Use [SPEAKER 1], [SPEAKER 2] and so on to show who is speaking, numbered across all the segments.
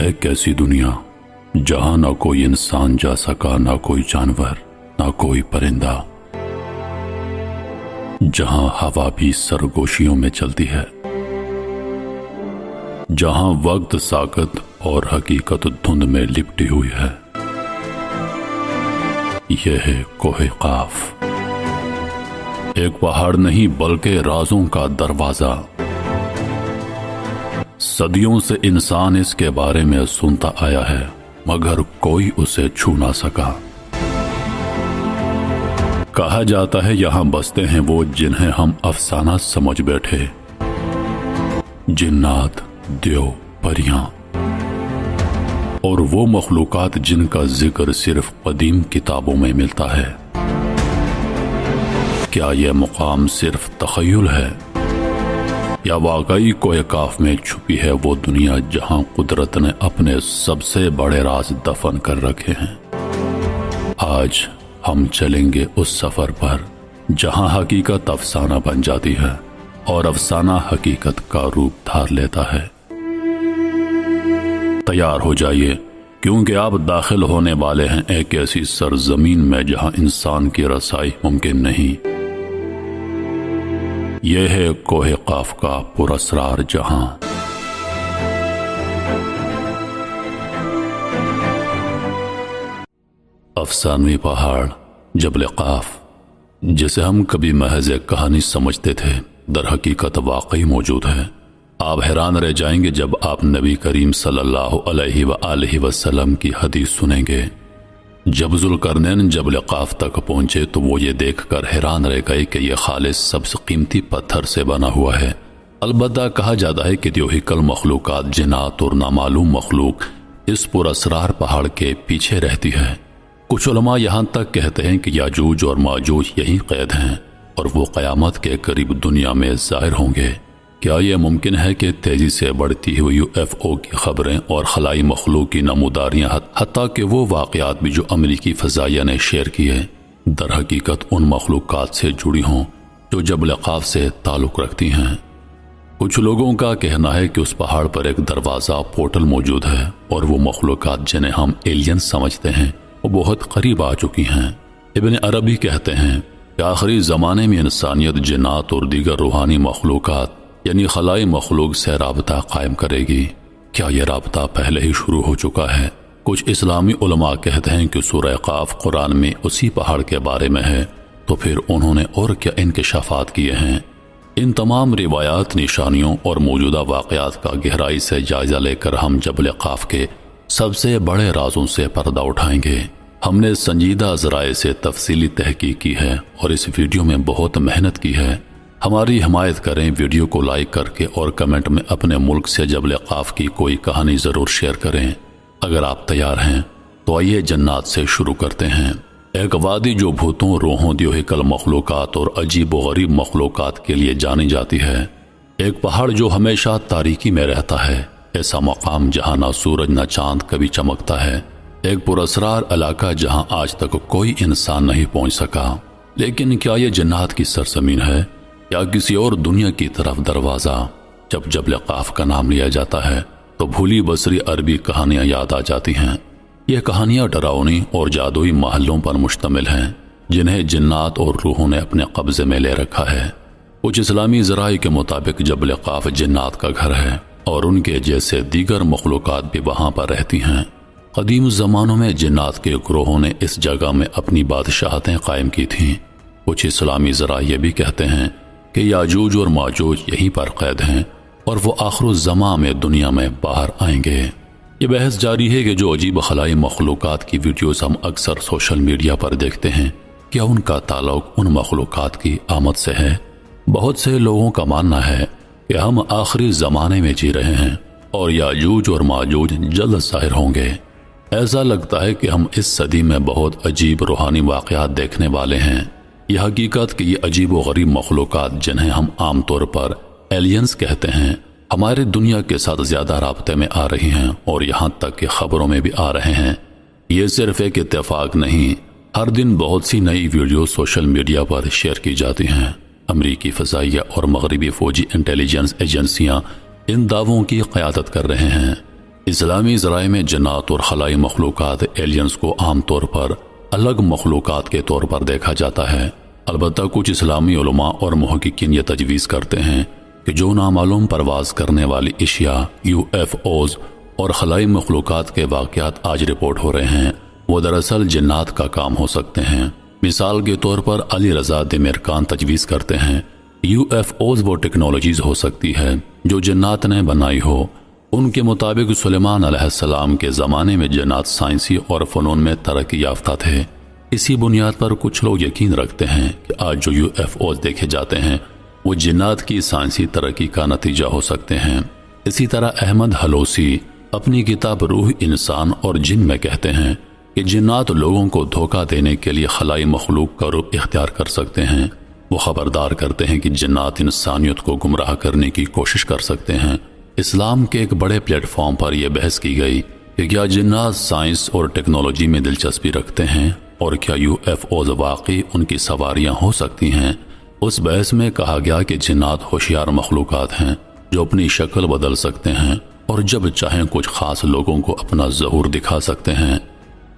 [SPEAKER 1] ایک ایسی دنیا جہاں نہ کوئی انسان جا سکا، نہ کوئی جانور، نہ کوئی پرندہ، جہاں ہوا بھی سرگوشیوں میں چلتی ہے، جہاں وقت ساکت اور حقیقت دھند میں لپٹی ہوئی ہے۔ یہ ہے کوہ قاف، ایک پہاڑ نہیں بلکہ رازوں کا دروازہ۔ صدیوں سے انسان اس کے بارے میں سنتا آیا ہے، مگر کوئی اسے چھو نہ سکا۔ کہا جاتا ہے یہاں بستے ہیں وہ جنہیں ہم افسانہ سمجھ بیٹھے، جنات، دیو، پریاں اور وہ مخلوقات جن کا ذکر صرف قدیم کتابوں میں ملتا ہے۔ کیا یہ مقام صرف تخیل ہے یا واقعی کوہ قاف میں چھپی ہے وہ دنیا جہاں قدرت نے اپنے سب سے بڑے راز دفن کر رکھے ہیں؟ آج ہم چلیں گے اس سفر پر جہاں حقیقت افسانہ بن جاتی ہے اور افسانہ حقیقت کا روپ دھار لیتا ہے۔ تیار ہو جائیے، کیونکہ آپ داخل ہونے والے ہیں ایک ایسی سرزمین میں جہاں انسان کی رسائی ممکن نہیں۔ یہ ہے کوہ قاف کا پراسرار جہاں۔ افسانوی پہاڑ جبل قاف، جسے ہم کبھی محض ایک کہانی سمجھتے تھے، در حقیقت واقعی موجود ہے۔ آپ حیران رہ جائیں گے جب آپ نبی کریم صلی اللہ علیہ وآلہ وسلم کی حدیث سنیں گے۔ جب ذوالقرنین جبل قاف تک پہنچے تو وہ یہ دیکھ کر حیران رہ گئے کہ یہ خالص سب سے قیمتی پتھر سے بنا ہوا ہے۔ البتہ کہا جاتا ہے کہ دیوہیکل مخلوقات، جنات اور نامعلوم مخلوق اس پراسرار پہاڑ کے پیچھے رہتی ہے۔ کچھ علماء یہاں تک کہتے ہیں کہ یاجوج اور ماجوج یہیں قید ہیں اور وہ قیامت کے قریب دنیا میں ظاہر ہوں گے۔ کیا یہ ممکن ہے کہ تیزی سے بڑھتی ہوئی UFO کی خبریں اور خلائی مخلوق کی نموداریاں، حتیٰ کہ وہ واقعات بھی جو امریکی فضائیہ نے شیئر کیے، در حقیقت ان مخلوقات سے جڑی ہوں جو جبل قاف سے تعلق رکھتی ہیں؟ کچھ لوگوں کا کہنا ہے کہ اس پہاڑ پر ایک دروازہ، پورٹل موجود ہے اور وہ مخلوقات جنہیں ہم ایلین سمجھتے ہیں وہ بہت قریب آ چکی ہیں۔ ابن عربی کہتے ہیں کہ آخری زمانے میں انسانیت جنات اور دیگر روحانی مخلوقات یعنی خلائی مخلوق سے رابطہ قائم کرے گی۔ کیا یہ رابطہ پہلے ہی شروع ہو چکا ہے؟ کچھ اسلامی علماء کہتے ہیں کہ سورہ قاف قرآن میں اسی پہاڑ کے بارے میں ہے، تو پھر انہوں نے اور کیا انکشافات کیے ہیں؟ ان تمام روایات، نشانیوں اور موجودہ واقعات کا گہرائی سے جائزہ لے کر ہم جبل قاف کے سب سے بڑے رازوں سے پردہ اٹھائیں گے۔ ہم نے سنجیدہ ذرائع سے تفصیلی تحقیق کی ہے اور اس ویڈیو میں بہت محنت کی ہے۔ ہماری حمایت کریں، ویڈیو کو لائک کر کے اور کمنٹ میں اپنے ملک سے جبل قاف کی کوئی کہانی ضرور شیئر کریں۔ اگر آپ تیار ہیں تو آئیے جنات سے شروع کرتے ہیں۔ ایک وادی جو بھوتوں، روحوں، دیوہیکل مخلوقات اور عجیب و غریب مخلوقات کے لیے جانی جاتی ہے۔ ایک پہاڑ جو ہمیشہ تاریکی میں رہتا ہے، ایسا مقام جہاں نہ سورج نہ چاند کبھی چمکتا ہے، ایک پراسرار علاقہ جہاں آج تک کوئی انسان نہیں پہنچ سکا۔ لیکن کیا یہ جنات کی سرزمین ہے یا کسی اور دنیا کی طرف دروازہ؟ جب جبل قاف کا نام لیا جاتا ہے تو بھولی بصری عربی کہانیاں یاد آ جاتی ہیں۔ یہ کہانیاں ڈراؤنی اور جادوئی محلوں پر مشتمل ہیں جنہیں جنات اور روحوں نے اپنے قبضے میں لے رکھا ہے۔ کچھ اسلامی ذرائع کے مطابق جبل قاف جنات کا گھر ہے اور ان کے جیسے دیگر مخلوقات بھی وہاں پر رہتی ہیں۔ قدیم زمانوں میں جنات کے گروہوں نے اس جگہ میں اپنی بادشاہتیں قائم کی تھیں۔ کچھ اسلامی ذرائع یہ بھی کہتے ہیں کہ یاجوج اور ماجوج یہیں پر قید ہیں اور وہ آخر الزمان میں دنیا میں باہر آئیں گے۔ یہ بحث جاری ہے کہ جو عجیب خلائی مخلوقات کی ویڈیوز ہم اکثر سوشل میڈیا پر دیکھتے ہیں، کیا ان کا تعلق ان مخلوقات کی آمد سے ہے؟ بہت سے لوگوں کا ماننا ہے کہ ہم آخری زمانے میں جی رہے ہیں اور یاجوج اور ماجوج جلد ظاہر ہوں گے۔ ایسا لگتا ہے کہ ہم اس صدی میں بہت عجیب روحانی واقعات دیکھنے والے ہیں۔ یہ حقیقت کہ یہ عجیب و غریب مخلوقات جنہیں ہم عام طور پر ایلینز کہتے ہیں، ہمارے دنیا کے ساتھ زیادہ رابطے میں آ رہی ہیں اور یہاں تک کہ خبروں میں بھی آ رہے ہیں۔ یہ صرف ایک اتفاق نہیں، ہر دن بہت سی نئی ویڈیو سوشل میڈیا پر شیئر کی جاتی ہیں۔ امریکی فضائیہ اور مغربی فوجی انٹیلیجنس ایجنسیاں ان دعووں کی قیادت کر رہے ہیں۔ اسلامی ذرائع میں جنات اور خلائی مخلوقات ایلینز کو عام طور پر الگ مخلوقات کے طور پر دیکھا جاتا ہے۔ البتہ کچھ اسلامی علماء اور محققین یہ تجویز کرتے ہیں کہ جو نامعلوم پرواز کرنے والی اشیاء UFOs اور خلائی مخلوقات کے واقعات آج رپورٹ ہو رہے ہیں وہ دراصل جنات کا کام ہو سکتے ہیں۔ مثال کے طور پر علی رضا دمرکان تجویز کرتے ہیں UFOs وہ ٹیکنالوجیز ہو سکتی ہے جو جنات نے بنائی ہو۔ ان کے مطابق سلیمان علیہ السلام کے زمانے میں جنات سائنسی اور فنون میں ترقی یافتہ تھے۔ اسی بنیاد پر کچھ لوگ یقین رکھتے ہیں کہ آج جو UFOs دیکھے جاتے ہیں وہ جنات کی سائنسی ترقی کا نتیجہ ہو سکتے ہیں۔ اسی طرح احمد حلوسی اپنی کتاب روح انسان اور جن میں کہتے ہیں کہ جنات لوگوں کو دھوکہ دینے کے لیے خلائی مخلوق کا روپ اختیار کر سکتے ہیں۔ وہ خبردار کرتے ہیں کہ جنات انسانیت کو گمراہ کرنے کی کوشش کر سکتے ہیں۔ اسلام کے ایک بڑے پلیٹ فارم پر یہ بحث کی گئی کہ کیا جنات سائنس اور ٹیکنالوجی میں دلچسپی رکھتے ہیں اور کیا UFOs واقعی ان کی سواریاں ہو سکتی ہیں۔ اس بحث میں کہا گیا کہ جنات ہوشیار مخلوقات ہیں جو اپنی شکل بدل سکتے ہیں اور جب چاہیں کچھ خاص لوگوں کو اپنا ظہور دکھا سکتے ہیں۔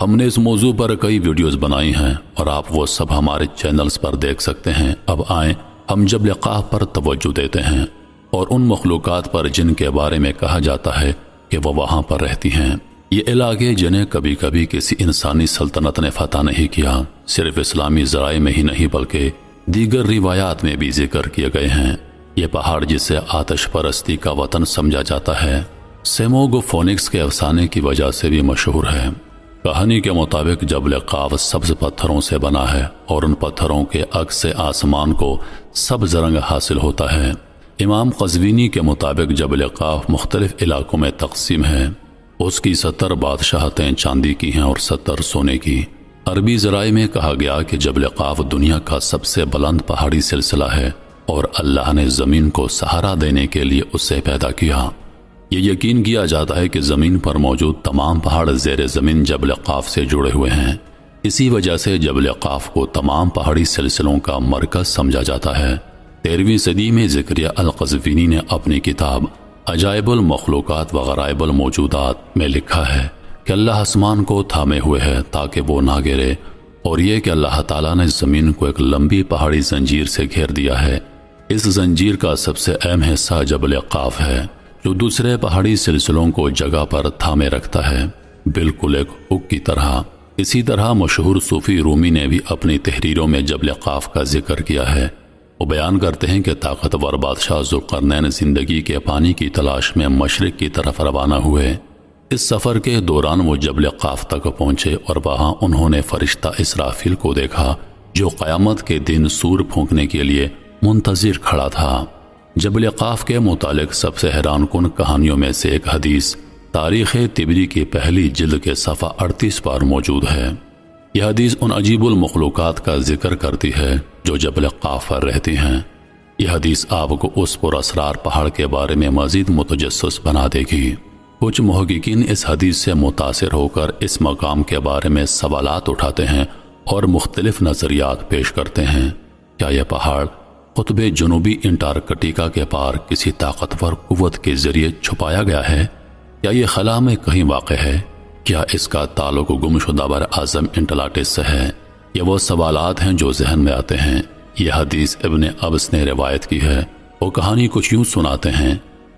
[SPEAKER 1] ہم نے اس موضوع پر کئی ویڈیوز بنائی ہیں اور آپ وہ سب ہمارے چینلز پر دیکھ سکتے ہیں۔ اب آئیں ہم جبل قاف پر توجہ دیتے ہیں اور ان مخلوقات پر جن کے بارے میں کہا جاتا ہے کہ وہ وہاں پر رہتی ہیں۔ یہ علاقے جنہیں کبھی کبھی کسی انسانی سلطنت نے فتح نہیں کیا، صرف اسلامی ذرائع میں ہی نہیں بلکہ دیگر روایات میں بھی ذکر کیے گئے ہیں۔ یہ پہاڑ جسے آتش پرستی کا وطن سمجھا جاتا ہے سیموگ فونکس کے افسانے کی وجہ سے بھی مشہور ہے۔ کہانی کے مطابق جبل قاف سبز پتھروں سے بنا ہے اور ان پتھروں کے عکس سے آسمان کو سبز رنگ حاصل ہوتا ہے۔ امام قزوینی کے مطابق جبل قاف مختلف علاقوں میں تقسیم ہے۔ اس کی 70 بادشاہتیں چاندی کی ہیں اور 70 سونے کی۔ عربی ذرائع میں کہا گیا کہ جبل قاف دنیا کا سب سے بلند پہاڑی سلسلہ ہے اور اللہ نے زمین کو سہارا دینے کے لیے اسے پیدا کیا۔ یہ یقین کیا جاتا ہے کہ زمین پر موجود تمام پہاڑ زیر زمین جبل قاف سے جڑے ہوئے ہیں۔ اسی وجہ سے جبل قاف کو تمام پہاڑی سلسلوں کا مرکز سمجھا جاتا ہے۔ 13ویں صدی میں زکریا القزوینی نے اپنی کتاب عجائب المخلوقات و غرائب الموجودات میں لکھا ہے کہ اللہ آسمان کو تھامے ہوئے ہے تاکہ وہ نہ گرے، اور یہ کہ اللہ تعالیٰ نے زمین کو ایک لمبی پہاڑی زنجیر سے گھیر دیا ہے۔ اس زنجیر کا سب سے اہم حصہ جبل قاف ہے جو دوسرے پہاڑی سلسلوں کو جگہ پر تھامے رکھتا ہے، بالکل ایک ہک کی طرح۔ اسی طرح مشہور صوفی رومی نے بھی اپنی تحریروں میں جبل قاف کا ذکر کیا ہے۔ وہ بیان کرتے ہیں کہ طاقتور بادشاہ ذوالقرنین زندگی کے پانی کی تلاش میں مشرق کی طرف روانہ ہوئے۔ اس سفر کے دوران وہ جبل قاف تک پہنچے اور وہاں انہوں نے فرشتہ اسرافیل کو دیکھا جو قیامت کے دن سور پھونکنے کے لیے منتظر کھڑا تھا۔ جبل قاف کے متعلق سب سے حیران کن کہانیوں میں سے ایک حدیث تاریخ طبری کی پہلی جلد کے صفحہ 38 پر موجود ہے۔ یہ حدیث ان عجیب المخلوقات کا ذکر کرتی ہے جو جبل قاف پر رہتی ہیں۔ یہ حدیث آپ کو اس پر اسرار پہاڑ کے بارے میں مزید متجسس بنا دے گی۔ کچھ محققین اس حدیث سے متاثر ہو کر اس مقام کے بارے میں سوالات اٹھاتے ہیں اور مختلف نظریات پیش کرتے ہیں۔ کیا یہ پہاڑ قطب جنوبی انٹارکٹیکا کے پار کسی طاقتور قوت کے ذریعے چھپایا گیا ہے؟ کیا یہ خلا میں کہیں واقع ہے؟ کیا اس کا تعلق گمشدہ بر اعظم انٹلانٹس سے ہے؟ یہ وہ سوالات ہیں جو ذہن میں آتے ہیں۔ یہ حدیث ابن ابس نے روایت کی ہے۔ وہ کہانی کچھ یوں سناتے ہیں۔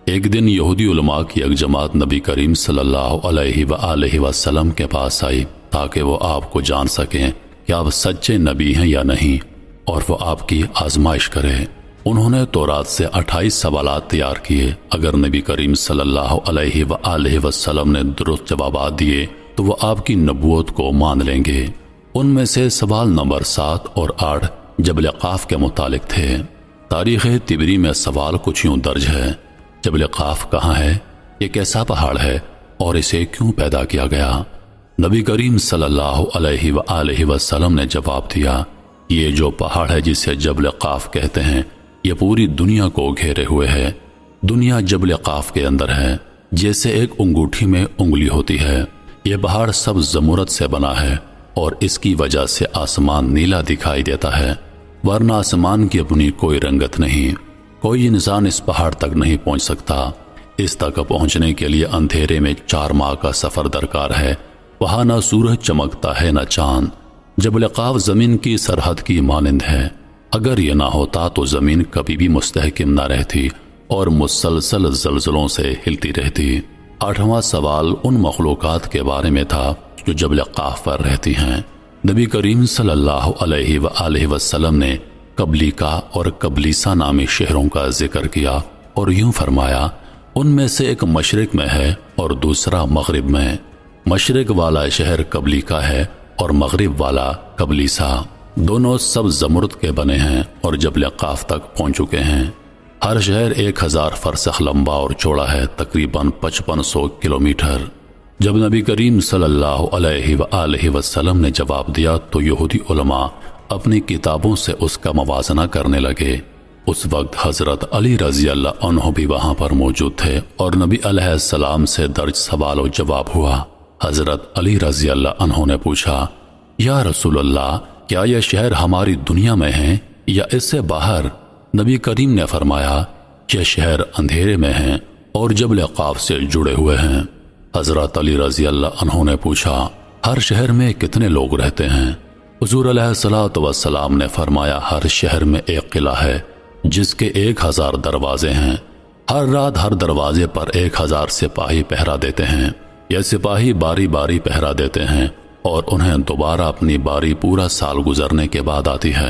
[SPEAKER 1] ایک دن یہودی علماء کی ایک جماعت نبی کریم صلی اللہ علیہ وآلہ وسلم کے پاس آئی تاکہ وہ آپ کو جان سکیں کہ آپ سچے نبی ہیں یا نہیں، اور وہ آپ کی آزمائش کرے۔ انہوں نے تورات سے 28 سوالات تیار کیے۔ اگر نبی کریم صلی اللہ علیہ وآلہ وسلم نے درست جوابات دیے تو وہ آپ کی نبوت کو مان لیں گے۔ ان میں سے سوال نمبر 7 اور 8 جبل قاف کے متعلق تھے۔ تاریخ طبری میں سوال کچھ یوں درج ہے: جبل قاف کہاں ہے؟ یہ کیسا پہاڑ ہے اور اسے کیوں پیدا کیا گیا؟ نبی کریم صلی اللہ علیہ وآلہ وسلم نے جواب دیا: یہ جو پہاڑ ہے جسے جبل قاف کہتے ہیں یہ پوری دنیا کو گھیرے ہوئے ہے۔ دنیا جبل قاف کے اندر ہے، جیسے ایک انگوٹھی میں انگلی ہوتی ہے۔ یہ پہاڑ سبز زمرد سے بنا ہے اور اس کی وجہ سے آسمان نیلا دکھائی دیتا ہے، ورنہ آسمان کی اپنی کوئی رنگت نہیں۔ کوئی انسان اس پہاڑ تک نہیں پہنچ سکتا۔ اس تک پہنچنے کے لیے اندھیرے میں 4 ماہ کا سفر درکار ہے۔ وہاں نہ سورج چمکتا ہے نہ چاند۔ جبل قاف زمین کی سرحد کی مانند ہے۔ اگر یہ نہ ہوتا تو زمین کبھی بھی مستحکم نہ رہتی اور مسلسل زلزلوں سے ہلتی رہتی۔ 8واں سوال ان مخلوقات کے بارے میں تھا جو جبل قاف پر رہتی ہیں۔ نبی کریم صلی اللہ علیہ وآلہ وسلم نے قبلیقہ اور قبلیسہ نامی شہروں کا ذکر کیا اور یوں فرمایا، ان میں سے ایک مشرق میں ہے اور دوسرا مغرب میں۔ مشرق والا شہر قبلیقہ ہے اور مغرب والا قبلیسہ۔ دونوں سب زمرد کے بنے ہیں اور جبل قاف تک پہنچ چکے ہیں۔ ہر شہر 1000 فرسخ لمبا اور چوڑا ہے، تقریباً 5500 کلومیٹر۔ جب نبی کریم صلی اللہ علیہ وآلہ وسلم نے جواب دیا تو یہودی علماء اپنی کتابوں سے اس کا موازنہ کرنے لگے۔ اس وقت حضرت علی رضی اللہ عنہ بھی وہاں پر موجود تھے اور نبی علیہ السلام سے درج سوال و جواب ہوا۔ حضرت علی رضی اللہ عنہ نے پوچھا، یا رسول اللہ، کیا یہ شہر ہماری دنیا میں ہیں یا اس سے باہر؟ نبی کریم نے فرمایا، یہ شہر اندھیرے میں ہیں اور جبل قاف سے جڑے ہوئے ہیں۔ حضرت علی رضی اللہ عنہ نے پوچھا، ہر شہر میں کتنے لوگ رہتے ہیں؟ حضور علیہ السلام نے فرمایا، ہر شہر میں ایک قلعہ ہے جس کے 1000 دروازے ہیں۔ ہر رات ہر دروازے پر 1000 سپاہی پہرا دیتے ہیں۔ یہ سپاہی باری باری پہرا دیتے ہیں اور انہیں دوبارہ اپنی باری پورا سال گزرنے کے بعد آتی ہے۔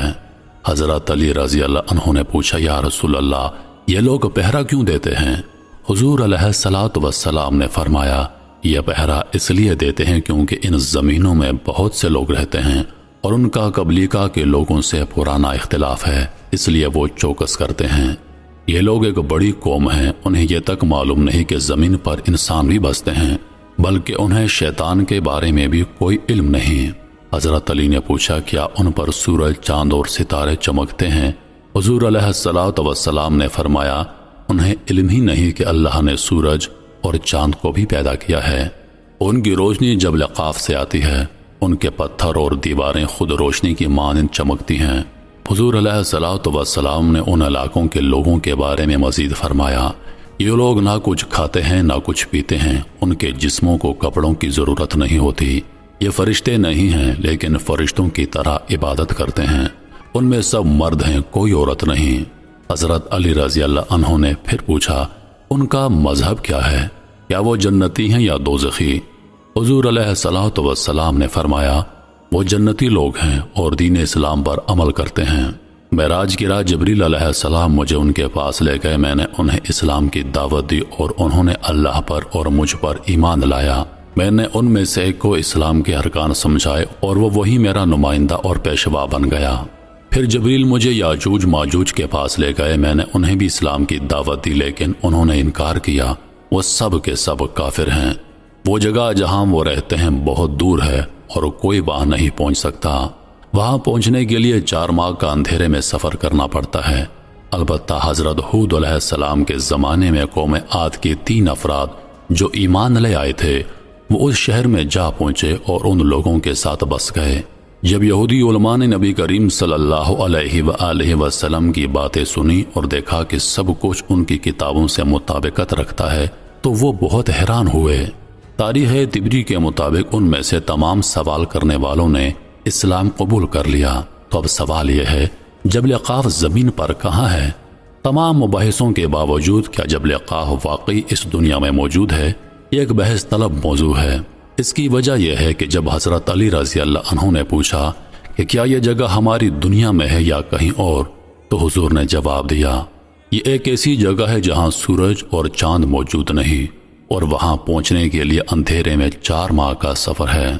[SPEAKER 1] حضرت علی رضی اللہ عنہ نے پوچھا، یا رسول اللہ، یہ لوگ پہرا کیوں دیتے ہیں؟ حضور علیہ السلام نے فرمایا، یہ پہرا اس لیے دیتے ہیں کیونکہ ان زمینوں میں بہت سے لوگ رہتے ہیں اور ان کا قبلیقہ کے لوگوں سے پرانا اختلاف ہے، اس لیے وہ چوکس کرتے ہیں۔ یہ لوگ ایک بڑی قوم ہیں، انہیں یہ تک معلوم نہیں کہ زمین پر انسان بھی بستے ہیں، بلکہ انہیں شیطان کے بارے میں بھی کوئی علم نہیں۔ حضرت علی نے پوچھا، کیا ان پر سورج، چاند اور ستارے چمکتے ہیں؟ حضور علیہ السلام نے فرمایا، انہیں علم ہی نہیں کہ اللہ نے سورج اور چاند کو بھی پیدا کیا ہے۔ ان کی روشنی جبل قاف سے آتی ہے، ان کے پتھر اور دیواریں خود روشنی کی مانند چمکتی ہیں۔ حضور علیہ السلام نے ان علاقوں کے لوگوں کے بارے میں مزید فرمایا، یہ لوگ نہ کچھ کھاتے ہیں نہ کچھ پیتے ہیں، ان کے جسموں کو کپڑوں کی ضرورت نہیں ہوتی۔ یہ فرشتے نہیں ہیں لیکن فرشتوں کی طرح عبادت کرتے ہیں، ان میں سب مرد ہیں، کوئی عورت نہیں۔ حضرت علی رضی اللہ عنہ نے پھر پوچھا، ان کا مذہب کیا ہے؟ کیا وہ جنتی ہیں یا دوزخی؟ حضور علیہ السلام نے فرمایا، وہ جنتی لوگ ہیں اور دین اسلام پر عمل کرتے ہیں۔ معراج کی رات جبریل علیہ السلام مجھے ان کے پاس لے گئے، میں نے انہیں اسلام کی دعوت دی اور انہوں نے اللہ پر اور مجھ پر ایمان لایا۔ میں نے ان میں سے ایک کو اسلام کے ارکان سمجھائے اور وہ وہی میرا نمائندہ اور پیشوا بن گیا۔ پھر جبریل مجھے یاجوج ماجوج کے پاس لے گئے، میں نے انہیں بھی اسلام کی دعوت دی لیکن انہوں نے انکار کیا۔ وہ سب کے سب کافر ہیں۔ وہ جگہ جہاں وہ رہتے ہیں بہت دور ہے اور کوئی وہاں نہیں پہنچ سکتا۔ وہاں پہنچنے کے لیے 4 ماہ کا اندھیرے میں سفر کرنا پڑتا ہے۔ البتہ حضرت ہود علیہ السلام کے زمانے میں قوم عاد کے 3 افراد جو ایمان لے آئے تھے وہ اس شہر میں جا پہنچے اور ان لوگوں کے ساتھ بس گئے۔ جب یہودی علماء نے نبی کریم صلی اللہ علیہ وآلہ وسلم کی باتیں سنی اور دیکھا کہ سب کچھ ان کی کتابوں سے مطابقت رکھتا ہے تو وہ بہت حیران ہوئے۔ تاریخ طبری کے مطابق ان میں سے تمام سوال کرنے والوں نے اسلام قبول کر لیا۔ تو اب سوال یہ ہے، جبل قاف زمین پر کہاں ہے؟ تمام مباحثوں کے باوجود کیا جبل قاف واقعی اس دنیا میں موجود ہے؟ یہ ایک بحث طلب موضوع ہے۔ اس کی وجہ یہ ہے کہ جب حضرت علی رضی اللہ عنہ نے پوچھا کہ کیا یہ جگہ ہماری دنیا میں ہے یا کہیں اور، تو حضور نے جواب دیا، یہ ایک ایسی جگہ ہے جہاں سورج اور چاند موجود نہیں اور وہاں پہنچنے کے لیے اندھیرے میں 4 ماہ کا سفر ہے۔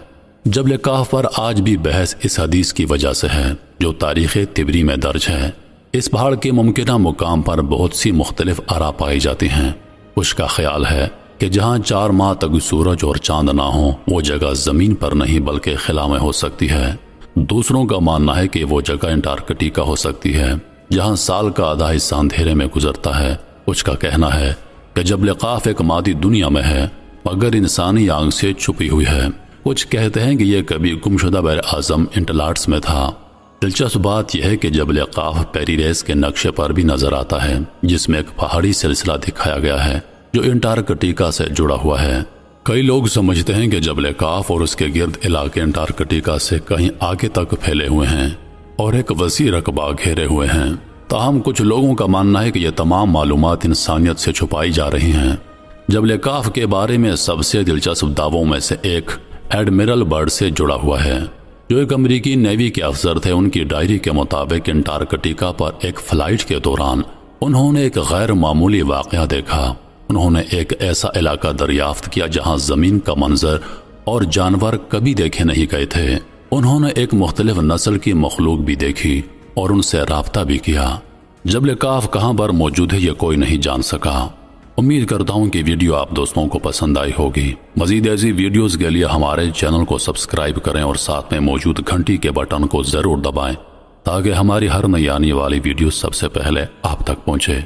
[SPEAKER 1] جبل قاف پر آج بھی بحث اس حدیث کی وجہ سے ہے جو تاریخ طبری میں درج ہے۔ اس پہاڑ کے ممکنہ مقام پر بہت سی مختلف آراء پائی جاتی ہیں۔ کچھ کا خیال ہے کہ جہاں 4 ماہ تک سورج اور چاند نہ ہوں وہ جگہ زمین پر نہیں بلکہ خلا میں ہو سکتی ہے۔ دوسروں کا ماننا ہے کہ وہ جگہ انٹارکٹیکا ہو سکتی ہے جہاں سال کا آدھا حصہ اندھیرے میں گزرتا ہے۔ کچھ کا کہنا ہے کہ جبل قاف ایک مادی دنیا میں ہے مگر انسانی آنکھ سے چھپی ہوئی ہے۔ کچھ کہتے ہیں کہ یہ کبھی گمشدہ بحر اعظم انٹلارٹس میں تھا۔ دلچسپ بات یہ ہے کہ جبل قاف پیری ریس کے نقشے پر بھی نظر آتا ہے جس میں ایک پہاڑی سلسلہ دکھایا گیا ہے جو انٹارکٹیکا سے جڑا ہوا ہے۔ کئی لوگ سمجھتے ہیں کہ جبل کاف اور اس کے گرد علاقے انٹارکٹیکا سے کہیں آگے تک پھیلے ہوئے ہیں اور ایک وسیع رقبہ گھیرے ہوئے ہیں، تاہم کچھ لوگوں کا ماننا ہے کہ یہ تمام معلومات انسانیت سے چھپائی جا رہی ہیں۔ جبل کاف کے بارے میں سب سے دلچسپ دعووں میں سے ایک ایڈمرل برڈ سے جڑا ہوا ہے، جو ایک امریکی نیوی کے افسر تھے۔ ان کی ڈائری کے مطابق انٹارکٹیکا پر ایک فلائٹ کے دوران انہوں نے ایک غیر معمولی واقعہ دیکھا۔ انہوں نے ایک ایسا علاقہ دریافت کیا جہاں زمین کا منظر اور جانور کبھی دیکھے نہیں گئے تھے۔ انہوں نے ایک مختلف نسل کی مخلوق بھی دیکھی اور ان سے رابطہ بھی کیا۔ جبل کاف کہاں پر موجود ہے یہ کوئی نہیں جان سکا۔ امید کرتا ہوں کہ ویڈیو آپ دوستوں کو پسند آئی ہوگی۔ مزید ایسی ویڈیوز کے لیے ہمارے چینل کو سبسکرائب کریں اور ساتھ میں موجود گھنٹی کے بٹن کو ضرور دبائیں تاکہ ہماری ہر نئی آنے والی ویڈیو سب سے پہلے آپ تک پہنچے۔